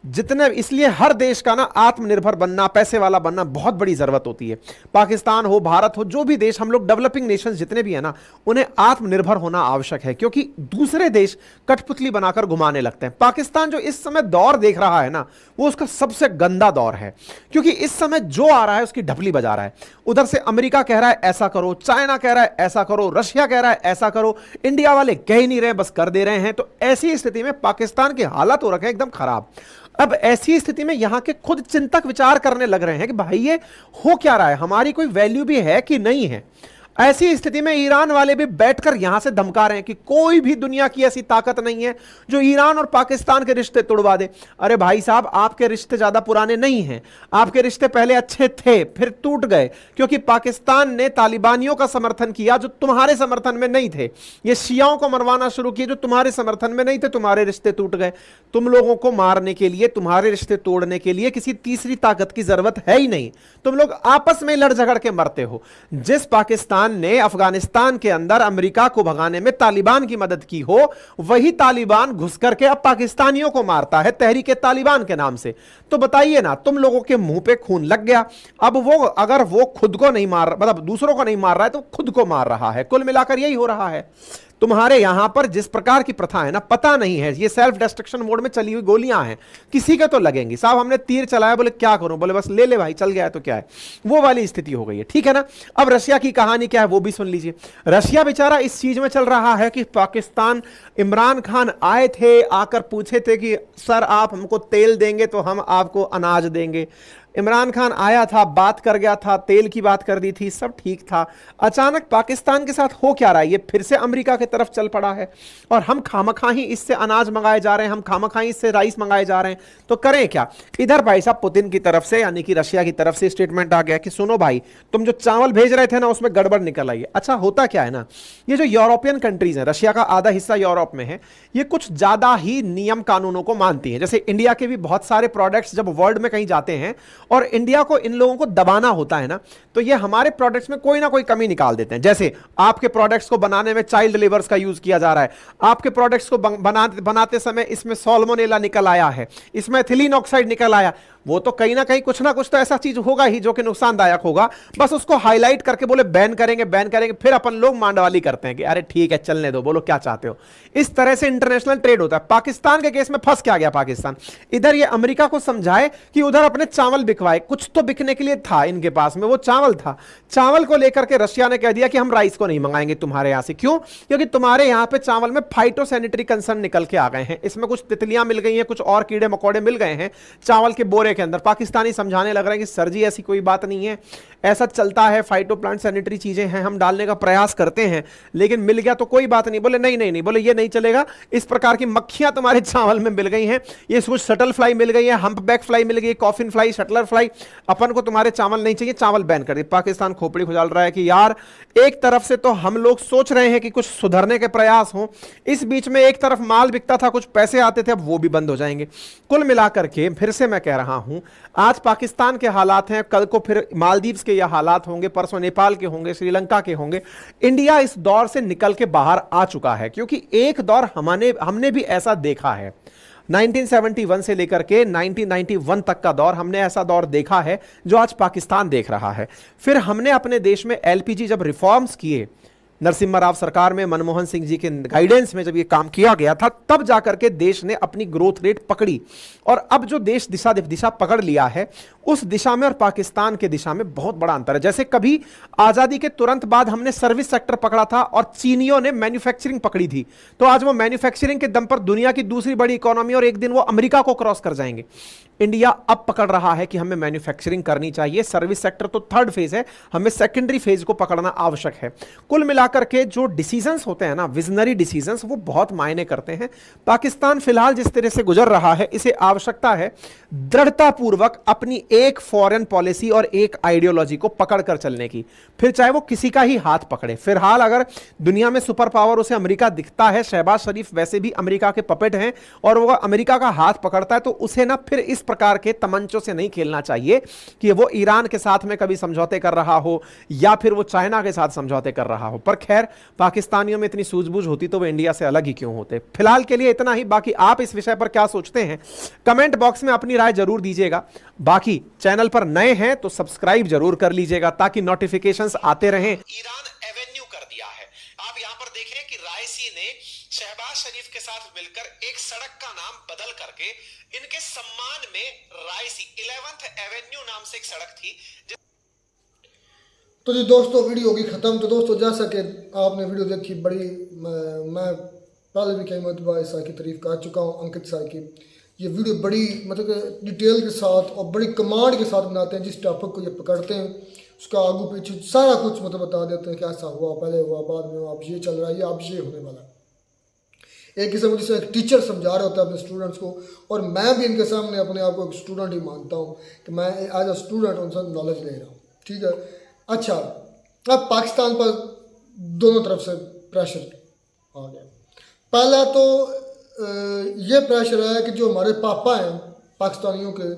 जितने, इसलिए हर देश का ना आत्मनिर्भर बनना, पैसे वाला बनना बहुत बड़ी जरूरत होती है। पाकिस्तान हो, भारत हो, जो भी देश, हम लोग डेवलपिंग नेशंस जितने भी है ना, उन्हें आत्मनिर्भर होना आवश्यक है, क्योंकि दूसरे देश कठपुतली बनाकर घुमाने लगते हैं। पाकिस्तान जो इस समय दौर देख रहा है ना, वो उसका सबसे गंदा दौर है, क्योंकि इस समय जो आ रहा है उसकी ढपली बजा रहा है। उधर से अमेरिका कह रहा है ऐसा करो, चाइना कह रहा है ऐसा करो, रशिया कह रहा है ऐसा करो, इंडिया वाले कह ही नहीं रहे, बस कर दे रहे हैं। तो ऐसी स्थिति में पाकिस्तान की हालत हो रखे एकदम खराब। अब ऐसी स्थिति में यहां के खुद चिंतक विचार करने लग रहे हैं कि भाई ये हो क्या रहा है, हमारी कोई वैल्यू भी है कि नहीं है। ऐसी स्थिति में ईरान वाले भी बैठकर यहां से धमका रहे हैं कि कोई भी दुनिया की ऐसी ताकत नहीं है जो ईरान और पाकिस्तान के रिश्ते तोड़वा दे। अरे भाई साहब, आपके रिश्ते ज्यादा पुराने नहीं हैं, आपके रिश्ते पहले अच्छे थे, फिर टूट गए, क्योंकि पाकिस्तान ने तालिबानियों का समर्थन किया जो तुम्हारे समर्थन में नहीं थे, ये शियाओं को मरवाना शुरू किए जो तुम्हारे समर्थन में नहीं थे, तुम्हारे रिश्ते टूट गए। तुम लोगों को मारने के लिए, तुम्हारे रिश्ते तोड़ने के लिए किसी तीसरी ताकत की जरूरत है ही नहीं, तुम लोग आपस में लड़ झगड़ के मरते हो। जिस पाकिस्तान तालिबान ने अफगानिस्तान के अंदर अमेरिका को भगाने में तालिबान की मदद की हो, वही तालिबान घुस करके अब पाकिस्तानियों को मारता है तहरीके तालिबान के नाम से। तो बताइए ना, तुम लोगों के मुंह पे खून लग गया। अब वो अगर वो खुद को नहीं मार, मतलब दूसरों को नहीं मार रहा है, तो खुद को मार रहा है। कुल मिलाकर यही हो रहा है। तुम्हारे यहां पर जिस प्रकार की प्रथा है ना, पता नहीं है, ये सेल्फ डिस्ट्रक्शन मोड में चली हुई गोलियां हैं, किसी के तो लगेंगी। साहब हमने तीर चलाया, बोले क्या करूं, बोले बस ले ले भाई, चल गया है तो क्या है, वो वाली स्थिति हो गई है। ठीक है ना। अब रशिया की कहानी क्या है वो भी सुन लीजिए। रशिया बेचारा इस चीज में चल रहा है कि पाकिस्तान, इमरान खान आए थे, आकर पूछे थे कि सर आप हमको तेल देंगे तो हम आपको अनाज देंगे। इमरान खान आया था, बात कर गया था, तेल की बात कर दी थी, सब ठीक था। अचानक पाकिस्तान के साथ हो क्या रहा है, ये फिर से अमेरिका की तरफ चल पड़ा है और हम खामखा ही इससे अनाज मंगाए जा रहे हैं, हम खामखा ही इससे राइस मंगाए जा रहे हैं। तो करें क्या। इधर भाई साहब पुतिन की तरफ से, यानी कि रशिया की तरफ से स्टेटमेंट आ गया कि सुनो भाई, तुम जो चावल भेज रहे थे ना उसमें गड़बड़ निकल आई है। अच्छा होता क्या है ना, ये जो यूरोपियन कंट्रीज हैं, रशिया का आधा हिस्सा यूरोप में है, ये कुछ ज्यादा ही नियम कानूनों को मानती है। जैसे इंडिया के भी बहुत सारे प्रोडक्ट्स जब वर्ल्ड में कहीं जाते हैं और इंडिया को इन लोगों को दबाना होता है ना, तो ये हमारे प्रोडक्ट्स में कोई ना कोई कमी निकाल देते हैं। जैसे आपके प्रोडक्ट्स को बनाने में चाइल्ड लेबर्स का यूज किया जा रहा है, आपके प्रोडक्ट्स को बनाते समय इसमें सॉल्मोनेला निकल आया है, इसमें एथिलीन ऑक्साइड निकल आया। वो तो कहीं ना कुछ तो ऐसा चीज होगा ही जो कि नुकसानदायक होगा, बस उसको हाईलाइट करके बोले बैन करेंगे बैन करेंगे, फिर अपन लोग मांडवाली करते हैं कि अरे ठीक है चलने दो, बोलो क्या चाहते हो। इस तरह से इंटरनेशनल ट्रेड होता है। पाकिस्तान के केस में फंस क्या गया पाकिस्तान, इधर ये अमेरिका को समझाए कि उधर अपने चावल बिकवाए, कुछ तो बिकने के लिए था इनके पास में, वो चावल था। चावल को लेकर के रशिया ने कह दिया कि हम राइस को नहीं मंगाएंगे तुम्हारे यहां से। क्यों? क्योंकि तुम्हारे यहां पे चावल में फाइटोसैनिटरी कंसर्न निकल के आ गए हैं, इसमें कुछ तितलियां मिल गई हैं, कुछ और कीड़े मकोड़े मिल गए हैं चावल के बोरे के अंदर। पाकिस्तानी समझाने लग रहे हैं कि सर जी ऐसी कोई बात नहीं है, ऐसा चलता है, फाइटो प्लांट सैनिटरी चीजें हैं, हम डालने का प्रयास करते हैं, लेकिन मिल गया तो कोई बात नहीं। बोले नहीं नहीं नहीं, बोले ये नहीं चलेगा, इस प्रकार की मक्खियां तुम्हारे चावल में मिल गई हैं, ये कुछ शटल फ्लाई मिल गई है, हम्पबैक फ्लाई मिल गई, कॉफिन फ्लाई, शटलर फ्लाई, अपन को तुम्हारे चावल नहीं चाहिए, चावल बैन कर दिए। पाकिस्तान खोपड़ी खुजाल रहा है कि यार एक तरफ से तो हम लोग सोच रहे हैं कि कुछ सुधरने के प्रयास हो, इस बीच में एक तरफ माल बिकता था, कुछ पैसे आते थे, अब वो भी बंद हो जाएंगे। कुल मिलाकर के फिर से मैं कह रहा हूं, आज पाकिस्तान के हालात हैं, कल को फिर मालदीव्स के ये हालात होंगे, परसों नेपाल के होंगे, श्रीलंका के होंगे। इंडिया इस दौर से निकल के बाहर आ चुका है, क्योंकि एक दौर हमने भी ऐसा देखा है। 1971 से लेकर के 1991 तक का दौर, हमने ऐसा दौर देखा है जो आज पाकिस्तान देख रहा है। फिर हमने अपने देश में एलपीजी जब रिफॉर्म्स किए, नरसिम्हा राव सरकार में, मनमोहन सिंह जी के गाइडेंस में जब ये काम किया गया था, तब जाकर के देश ने अपनी ग्रोथ रेट पकड़ी। और अब जो देश दिशा पकड़ लिया है, उस दिशा में और पाकिस्तान के दिशा में बहुत बड़ा अंतर है। जैसे कभी आजादी के तुरंत बाद हमने सर्विस सेक्टर पकड़ा था और चीनियों ने मैन्युफैक्चरिंग पकड़ी थी, तो आज वो मैन्युफैक्चरिंग के दम पर दुनिया की दूसरी बड़ी इकोनॉमी, और एक दिन वो अमेरिका को क्रॉस कर जाएंगे। इंडिया अब पकड़ रहा है कि हमें मैन्युफैक्चरिंग करनी चाहिए, सर्विस सेक्टर तो थर्ड फेज है, हमें सेकेंडरी फेज को पकड़ना आवश्यक है। कुल मिलाकर के जो डिसीजंस होते हैं ना, विजनरी डिसीजंस, वो बहुत मायने करते हैं। पाकिस्तान फिलहाल जिस तरह से गुजर रहा है, इसे आवश्यकता है दृढ़तापूर्वक अपनी एक फॉरेन पॉलिसी और एक आइडियोलॉजी को पकड़कर चलने की, फिर चाहे वो किसी का ही हाथ पकड़े। फिलहाल अगर दुनिया में सुपर पावर उसे अमेरिका दिखता है, शहबाज शरीफ वैसे भी अमेरिका के पपेट हैं, और वो अमेरिका का हाथ पकड़ता है, तो उसे ना फिर इस प्रकार के तमंचों से नहीं खेलना चाहिए कि वो ईरान के साथ में कभी समझौते कर रहा हो या फिर वो चाइना के साथ समझौते कर रहा हो। पर खैर, पाकिस्तानियों में इतनी सूझबूझ होती तो वो इंडिया से अलग ही क्यों होते। फिलहाल के लिए इतना ही, बाकी आप इस विषय पर क्या सोचते हैं कमेंट बॉक्स में अपनी राय जरूर दीजिएगा। बाकी चैनल पर नए हैं तो सब्सक्राइब जरूर कर लीजिएगा ताकि नोटिफिकेशंस आते रहें। ईरान एवेन्यू कर दिया है। आप यहां पर देखें कि रायसी ने शहबाज शरीफ के साथ मिलकर एक सड़क का नाम बदल करके इनके सम्मान में रायसी 11th एवेन्यू नाम से एक सड़क थी। तो जी दोस्तों, वीडियो होगी ख़त्म। तो दोस्तों, जैसा कि आपने वीडियो देखी, बड़ी मैं पहले भी कई मरतबा इस की तारीफ कर चुका हूँ, अंकित सर की। ये वीडियो बड़ी मतलब कि डिटेल के साथ और बड़ी कमांड के साथ बनाते हैं। जिस टॉपिक को ये पकड़ते हैं उसका आगू पीछे सारा कुछ मतलब बता देते हैं कि ऐसा हुआ, पहले हुआ, बाद में हुआ, अब ये चल रहा है, ये अब ये होने वाला। एक किस्म से एक टीचर समझा रहा होता है अपने स्टूडेंट्स को, और मैं भी इनके सामने अपने आप को एक स्टूडेंट ही मानता हूँ कि मैं एज अ स्टूडेंट उनसे नॉलेज ले रहा हूँ। ठीक है। अच्छा, अब पाकिस्तान पर दोनों तरफ से प्रेशर आ गया। पहला तो ये प्रेशर है कि जो हमारे पापा हैं पाकिस्तानियों के,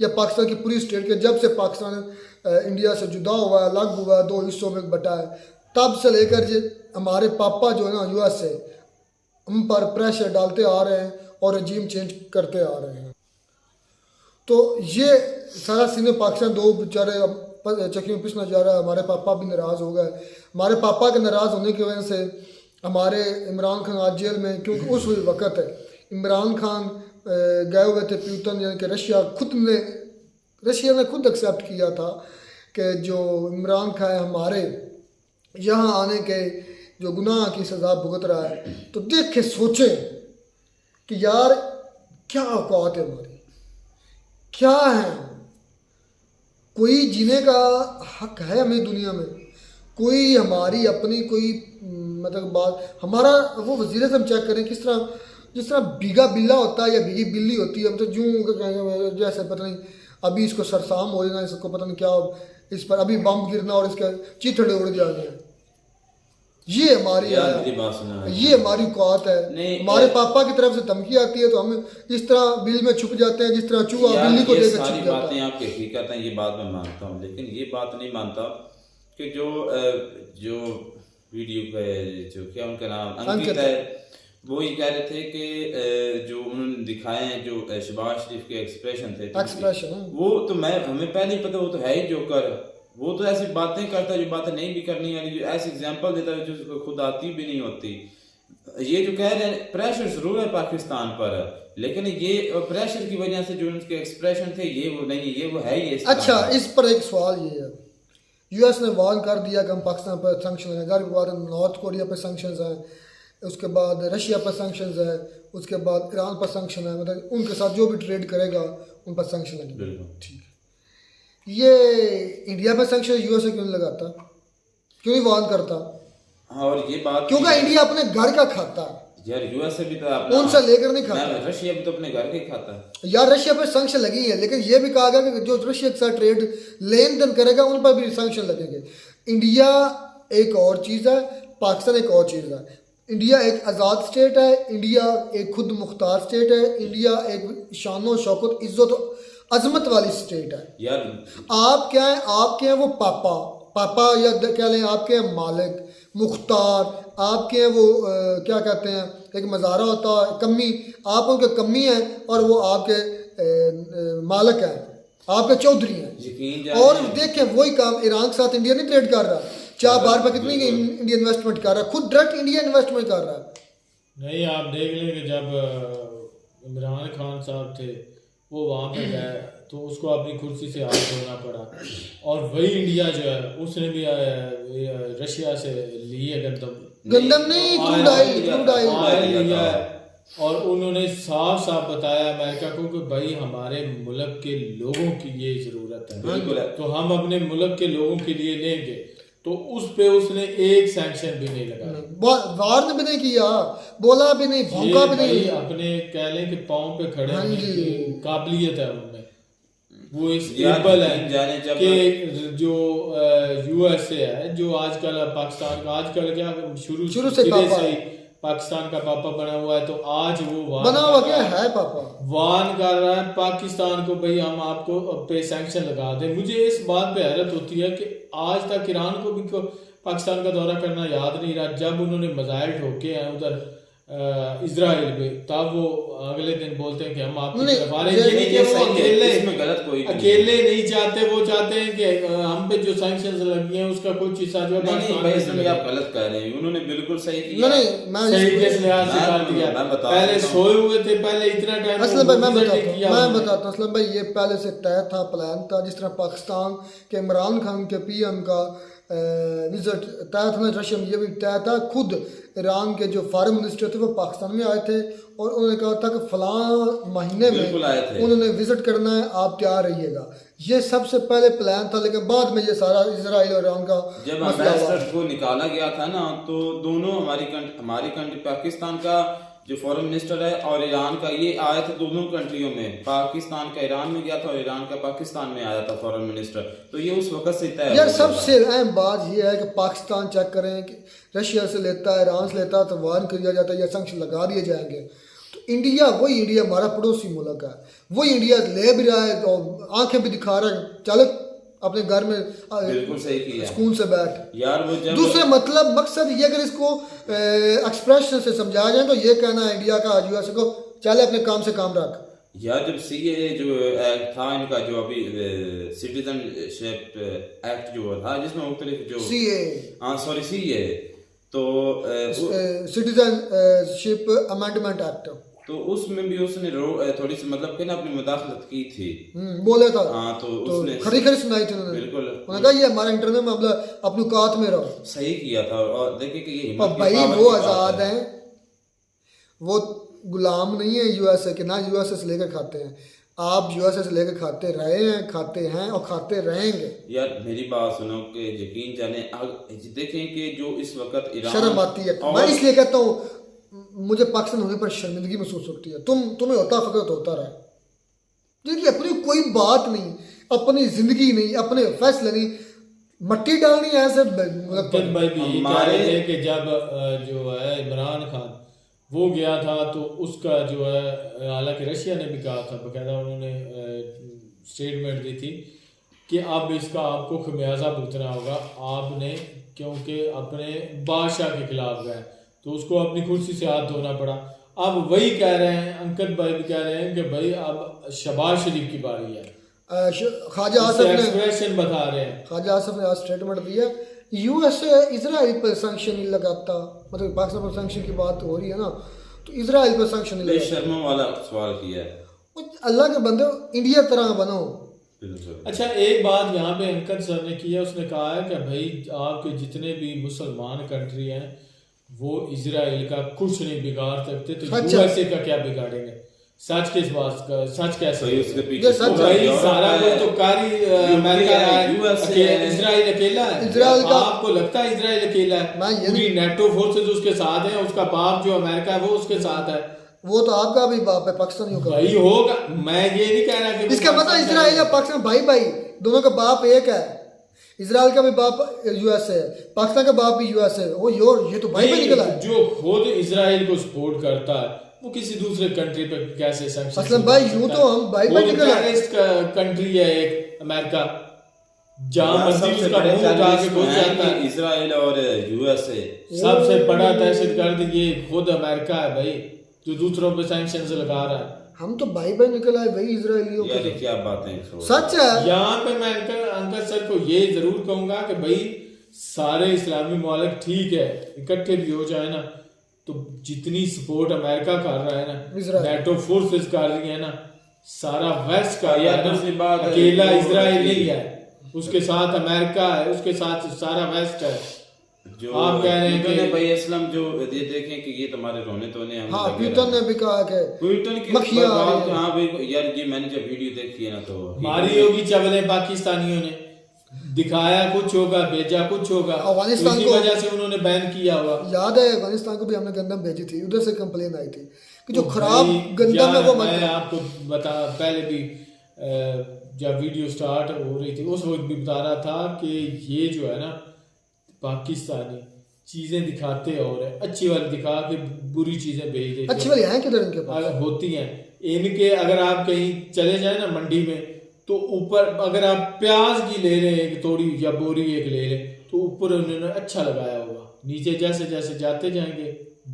या पाकिस्तान की पूरी स्टेट के, जब से पाकिस्तान इंडिया से जुदा हुआ है, अलग हुआ है, दो हिस्सों में बटा है, तब से लेकर जो हमारे पापा जो है ना यूएस से हम पर प्रेशर डालते आ रहे हैं और रजीम चेंज करते आ रहे हैं। तो ये सारा सीने पाकिस्तान दो बेचारे चक्की में पिसना जा रहा है। हमारे पापा भी नाराज़ हो गए। हमारे पापा के नाराज़ होने की वजह से हमारे इमरान खान आज जेल में, क्योंकि उस वक्त इमरान खान गए हुए थे प्यूटन यानी कि रशिया ने खुद एक्सेप्ट किया था कि जो इमरान खान हमारे यहाँ आने के जो गुनाह की सज़ा भुगत रहा है। तो देख के सोचें कि यार क्या औकात है हमारी, क्या है, कोई जीने का हक है हमें दुनिया में, कोई हमारी अपनी कोई मतलब बात। हमारा वो वज़ीर आज़म चेक करें किस तरह, जिस तरह भीगा बिल्ला होता है या भीगी बिल्ली होती है, हम तो जूँ जैसे पता नहीं अभी इसको सरसाम हो जाना, इसको पता नहीं क्या इस पर अभी बम गिरना और इसके चीथड़े उड़ जाने हैं। ये हमारी ये हमारी औकात है। हमारे पापा की तरफ से धमकी आती है तो हम इस तरह बिल में छुप जाते हैं जिस तरह चूहा बिल्ली को देखकर छुप जाता है। बातें आपकी हकीकत है, ये बात मैं मानता हूँ, लेकिन ये बात नहीं मानता कि जो वीडियो पे जो क्या उनका नाम अंकित है, वो ये कह रहे थे कि जो उन्होंने दिखाए हैं जो शहबाज शरीफ के एक्सप्रेशन थे, वो तो हमें पहले ही पता, वो तो है ही जोकर। वो तो ऐसी बातें करता है जो बातें नहीं भी करनी, यानी जो ऐसे एग्जांपल देता है जो खुद आती भी नहीं होती। ये जो कह रहे हैं प्रेशर जरूर है पाकिस्तान पर, लेकिन ये प्रेशर की वजह से जो उनके एक्सप्रेशन थे ये वो नहीं, ये वो है ये। अच्छा, इस पर एक सवाल ये है, यूएस ने वार्न कर दिया कि हम पाकिस्तान पर सैंक्शन है, घर बाद नॉर्थ कोरिया पर सैंक्शन है, उसके बाद रशिया पर सैंक्शन है, उसके बाद ईरान पर सैंक्शन है, मतलब उनके साथ जो भी ट्रेड करेगा उन पर सैंक्शन लगेगा। ठीक है, ये इंडिया पर सैंक्शन यूएस क्यों नहीं लगाता, क्यों नहीं वार्न करता? और ये बात क्योंकि इंडिया अपने घर का खाता है यार, यूएस से भी तो उनसे लेकर नहीं खाता, रशिया भी तो अपने घर के खाता है यार। रशिया पर सैंक्शन लगी है, लेकिन ये भी कहा गया कि जो रशिया के साथ ट्रेड लेन देन करेगा उन पर भी सैंक्शन लगेंगे। इंडिया एक और चीज़ है, पाकिस्तान एक और चीज़ है। इंडिया एक आज़ाद स्टेट है, इंडिया एक खुद मुख्तार स्टेट है, इंडिया एक शान शौकत इज्जत अजमत वाली स्टेट है यार। आप क्या है, आपके हैं वो पापा या कह लें आपके हैं मालिक मुख्तार, आपके हैं वो क्या कहते हैं, एक मज़ारा होता है कम्मी, आप उनके कम्मी हैं और वो आपके मालिक हैं, आपके चौधरी हैं। और देखें वही काम ईरान के साथ इंडिया नहीं ट्रेड कर रहा, 4 बार पर कितनी इंडिया इन्वेस्टमेंट कर रहा है, खुद डायरेक्ट इंडिया इन्वेस्टमेंट कर रहा है। नहीं, आप देख लें कि जब इमरान खान साहब थे वो वहाँ पे गए तो उसको अपनी कुर्सी से हाथ धोना पड़ा, और वही इंडिया जो है उसने भी रशिया से ली है गंदम नहीं क्रूड ऑयल लिया है, और उन्होंने साफ साफ बताया अमेरिका को कि भाई हमारे मुल्क के लोगों की ये जरूरत है, तो हम अपने मुल्क के लोगों के लिए लेंगे। तो उस पे उसने एक सैंक्शन भी नहीं लगाया, वार्न भी नहीं किया, बोला भी नहीं, भौंका भी नहीं। अपने कह लें कि पाँव पे खड़े काबिलियत है उनमें, वो इस एबल है कि जो यूएसए है जो आजकल पाकिस्तान का आजकल क्या शुरू से पाकिस्तान का पापा बना हुआ है, तो आज वो बना हुआ क्या है पापा वार्न कर रहा है पाकिस्तान को, भाई हम आपको पे सैंक्शन लगा दें। मुझे इस बात पे हैरत होती है कि आज तक ईरान को भी पाकिस्तान का दौरा करना याद नहीं रहा। जब उन्होंने मिसाइल ठोके हैं उधर इजराइल में, तब वो अगले दिन बोलते हैं कि हम आपकी तरफ आ रहे हैं। अकेले नहीं चाहते, वो चाहते हैं कि हम पे जो सैंक्शंस लगी हैं उसका कुछ हिस्सा जो नहीं, आप गलत कह रहे हैं, उन्होंने बिल्कुल सही किया। सही किस लिहाज से कर दिया, पहले सोए हुए थे, पहले इतना टाइम असलम भाई मैं बताता हूँ असलम भाई, ये पहले से तय था, प्लान था। जिस तरह पाकिस्तान के इमरान खान के पीएम का विजिट तय था रशिया में, ये भी तय था। खुद ईरान के जो फॉरेन मिनिस्टर थे वो पाकिस्तान में आए थे और उन्होंने कहा था कि फलां महीने में उन्होंने विजिट करना है, आप तैयार रहिएगा। ये सबसे पहले प्लान था, लेकिन बाद में ये सारा इजराइल और ईरान का जब एम्बेसडर को निकाला गया था ना, तो दोनों हमारी कंट्री पाकिस्तान का जो फॉरेन मिनिस्टर है और ईरान का, ये आया था दोनों कंट्रियों में, पाकिस्तान का ईरान में गया था और ईरान का पाकिस्तान में आया था फॉरेन मिनिस्टर। तो ये उस वक्त से तय यार। सबसे अहम बात ये है कि पाकिस्तान चेक करें कि रशिया से लेता है, ईरान से लेता है, तो वार्न किया जाता है या सैंक्शन लगा दिए जाएंगे। तो इंडिया वही इंडिया हमारा पड़ोसी मुल्क है, वही इंडिया ले भी रहा है तो आंखें भी दिखा रहा है, चल अपने घर में बिल्कुल सही किया सुकून से बैठ। यार। वो जब दूसरे मतलब मकसद ये, अगर इसको एक्सप्रेशन से समझाया जाए तो ये कहना है इंडिया का यूएसए को चले अपने काम से काम रख। यार जब सीए जो एक्ट था इनका, जो अभी सिटीजनशिप एक्ट जो था जिसमें मुख्तलिफ जो सीए, हाँ सॉरी सीए, तो सिटीजनशिप अमेंडमेंट एक्ट, तो उसमें भी उसने थोड़ी सी मतलब कि ना अपनी मुदाखलत की थी, बोले था। हाँ तो उसने खरी खरी सुनाई थी उन्होंने। बिल्कुल उन्होंने कहा ये हमारा इंटरनल मामला, अपनी औकात में रहो। सही किया था। और देखिए कि ये हिम्मत की भाई पावर वो की बात आजाद है। हैं, वो गुलाम नहीं है यूएसए के, ना यूएसए से लेकर खाते हैं। आप यूएसए से लेकर खाते रहे हैं, खाते हैं और खाते रहेंगे। यार मेरी बात सुनो कि यकीन जाने, देखें कि जो इस वक्त ईरान, शर्म आती है। मैं इसलिए कहता हूँ मुझे पाकिस्तान होने पर शर्मिंदगी महसूस होती है। तुम्हें होता फकरत होता रहा, जिनकी अपनी कोई बात नहीं, अपनी जिंदगी नहीं, अपने फैसले नहीं, मट्टी डालनी है ऐसे। भाई भी कह रहे थे कि जब जो है इमरान खान वो गया था तो उसका जो है, हालांकि रशिया ने भी कहा था, बकायदा उन्होंने स्टेटमेंट दी थी कि अब इसका आपको खमियाजा भुगतना होगा आपने, क्योंकि अपने बादशाह के खिलाफ गए तो उसको अपनी कुर्सी से हाथ धोना पड़ा। अब वही कह रहे हैं, अंकित भाई भी कह रहे हैं कि भाई अब शहबाज शरीफ की बारी है। ख्वाजा आसिफ ने एक्सप्रेशन बता रहे हैं, ख्वाजा आसिफ ने आज स्टेटमेंट दिया, यूएसए इजराइल पर सैंक्शन नहीं लगाता, मतलब पाकिस्तान पर सैंक्शन की बात हो रही है ना, तो इजराइल पर सैंक्शन नहीं लगाता। शर्मा वाला सवाल किया है। अल्लाह के बंदे इंडिया तरह बनो। अच्छा एक बात यहाँ पे अंकित सर ने की है, उसने कहा है कि भाई आपके जितने भी मुसलमान कंट्री हैं वो इजराइल का कुछ नहीं बिगाड़ सकते, तो यूएसए का क्या बिगाड़ेंगे? सच किस बात का, सच कैसे? तो भाई सारा कुछ तो कारी अमेरिका है, इजराइल अकेला है। इजराइल का आपको लगता है इजराइल अकेला है? पूरी नेटो फोर्सेस उसके साथ है, उसका बाप जो अमेरिका है वो उसके साथ है। वो तो आपका भी बाप है, पाकिस्तानियों का भाई होगा। मैं ये नहीं कह रहा कि इसका मतलब इजराइल और पाकिस्तान भाई भाई दोनों का बाप एक है। इजराइल का भी बाप यूएसए है, पाकिस्तान का बाप भी यूएसए है। वो ये तो भाई भाई निकला है। जो खुद इजराइल को सपोर्ट करता है वो किसी दूसरे कंट्री पे कैसे सैंक्शन? मतलब भाई यूं तो हम भाई भाई निकला है। टेररिस्ट कंट्री है एक अमेरिका, जहां मर्जी उसका मुंह उठा के घुस जाता है। इजराइल और यूएसए सबसे बड़ा दहशतगर्द ये खुद अमेरिका है भाई, जो दूसरों पे सैंक्शन लगा रहा है। हम तो भाई भाई निकला है भाई इजराइलियों यार को। क्या बातें, सच है। यहाँ पे मैं अंकल सर को ये जरूर कहूंगा कि भाई सारे इस्लामी मुल्क ठीक है इकट्ठे भी हो जाए ना, तो जितनी सपोर्ट अमेरिका कर रहा है ना, नेटो फोर्सेस कर रही है ना, सारा वेस्ट कर रहा है ना, अकेला इजराइल नहीं है, उसके साथ अमेरिका है, उसके साथ सारा वेस्ट है। जो आप कह रहे हैं कि भाई इस्लाम जो ये देखें कि ये तुम्हारे रोने धोने हम हाँ, प्यूटन ने भी कहा कि प्यूटन की मक्खियां हाँ भाई यार, ये मैंने जब वीडियो देखी है ना तो मारी होगी चवले पाकिस्तानियों ने, दिखाया कुछ होगा, भेजा कुछ होगा, अफगानिस्तान उसी को वजह से उन्होंने बैन किया हुआ। याद है अफगानिस्तान को भी हमने गंदम भेजी थी, उधर से कंप्लेन आई थी कि जो खराब गंदम है वो मत। मैं आपको बता, पहले भी जब वीडियो स्टार्ट हो रही थी उस वक्त भी बता रहा था कि ये जो है ना पाकिस्तानी चीजें दिखाते और है, अच्छी वाली दिखा के बुरी चीजें भेज देते। अच्छी वाली हैं किधर इनके पास? होती हैं इनके। अगर आप कहीं चले जाए ना मंडी में, तो ऊपर अगर आप प्याज की ले रहे हैं एक तोड़ी या बोरी एक ले लें, तो ऊपर उन्होंने अच्छा लगाया होगा, नीचे जैसे जैसे जाते जाएंगे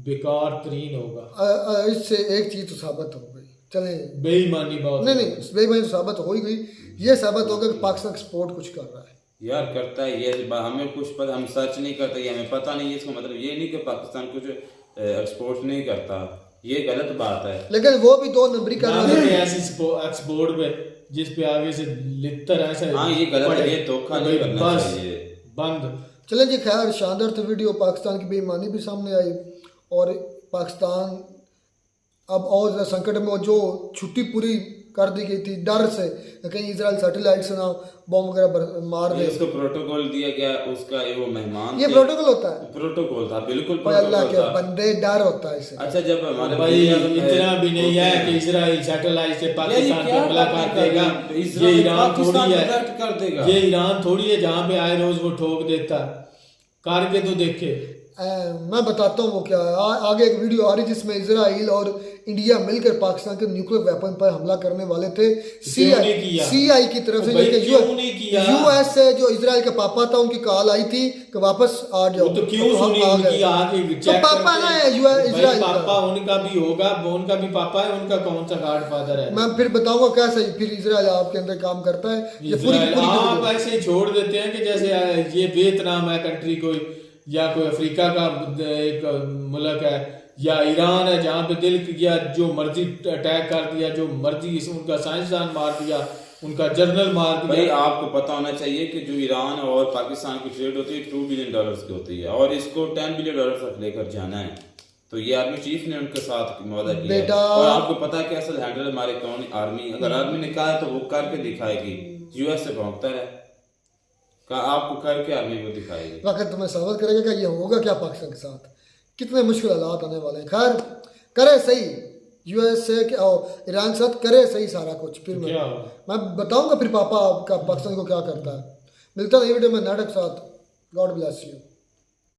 बेकार तरीन होगा। इससे एक चीज तो साबित हो गई, चले बेईमानी बहुत नहीं बेईमानी तो साबित हो ही गई। ये साबित होगा कि पाकिस्तान एक्सपोर्ट कुछ कर रहा है। यार करता है ये, हमें कुछ पता, हम सर्च नहीं करते, ये हमें पता नहीं है। इसका मतलब ये नहीं कि पाकिस्तान कुछ एक्सपोर्ट नहीं करता, ये गलत बात है। लेकिन वो भी 2 नंबरी कर रहा है ऐसी एक्सपोर्ट पे जिस पे आगे से लितर ऐसा। हाँ ये गलत है, ये धोखा नहीं करना चाहिए, बंद। चलें जी, खैर शानदार थी वीडियो। पाकिस्तान की बेईमानी भी सामने आई और पाकिस्तान अब और ज़्यादा संकट में, जो छुट्टी पूरी कर दी गई थी डर से कहीं इजराइल सैटेलाइट से ना बॉम्ब वगैरह मार दे। उसको प्रोटोकॉल दिया गया, उसका वो मेहमान, ये प्रोटोकॉल होता है, प्रोटोकॉल था, बिल्कुल अल्लाह के प्रोटोकॉल था। बंदे, डर होता है इससे। अच्छा जब हमारे भाई इतना भी नहीं है कि इजराइल सैटेलाइट से पाकिस्तान पे हमला कर देगा, ये ईरान थोड़ी है, कर देगा, ये ईरान थोड़ी है जहाँ पे आए रोज वो ठोक देता है। करके तो देखे मैं बताता हूँ वो क्या है। आगे एक वीडियो आ रही है जिसमें इजराइल और इंडिया मिलकर पाकिस्तान के न्यूक्लियर वेपन पर हमला करने वाले थे। सीआई की तरफ से, यूएस से जो इजराइल का पापा था उनकी कॉल आई थी कि वापस आ जाओ। तो क्यों सुनी उनकी आगे तो पापा ना है इजराइल पापा उनका भी होगा, उनका भी पापा है, उनका कौन सा गॉडफादर है। मैं फिर बताऊंगा कैसे फिर इजराइल आपके अंदर काम करता है। ये पूरी आप ऐसे ही छोड़ देते हैं कि जैसे ये वियतनाम है कंट्री कोई, या कोई अफ्रीका का एक मुल्क है, या ईरान है जहाँ पे दिल किया जो मर्जी अटैक कर दिया, जो मर्जी उनका साइंसदान मार दिया, उनका जर्नल मार दिया। भाई आपको पता होना चाहिए कि जो ईरान और पाकिस्तान की ट्रेड होती है $2 बिलियन की होती है और इसको $10 बिलियन तक लेकर जाना है। तो ये आर्मी चीफ ने उनके साथ वादा किया है। और आपको पता है कि असल हैंडल हमारे कौन, आर्मी। अगर आर्मी ने कहा है तो वो करके दिखाएगी। यूएस से भौंकता है का आपको करके आर्मी को दिखाएगी। वक्त तुम्हें साबित करेगा कि ये होगा क्या पाकिस्तान के साथ, कितने मुश्किल हालात आने वाले हैं। खैर करे सही यूएस से ईरान के साथ करे सही सारा कुछ, फिर मैं बताऊंगा फिर पापा आपका पाकिस्तान को क्या करता है। मिलता है वीडियो में नाटक साथ। God bless you.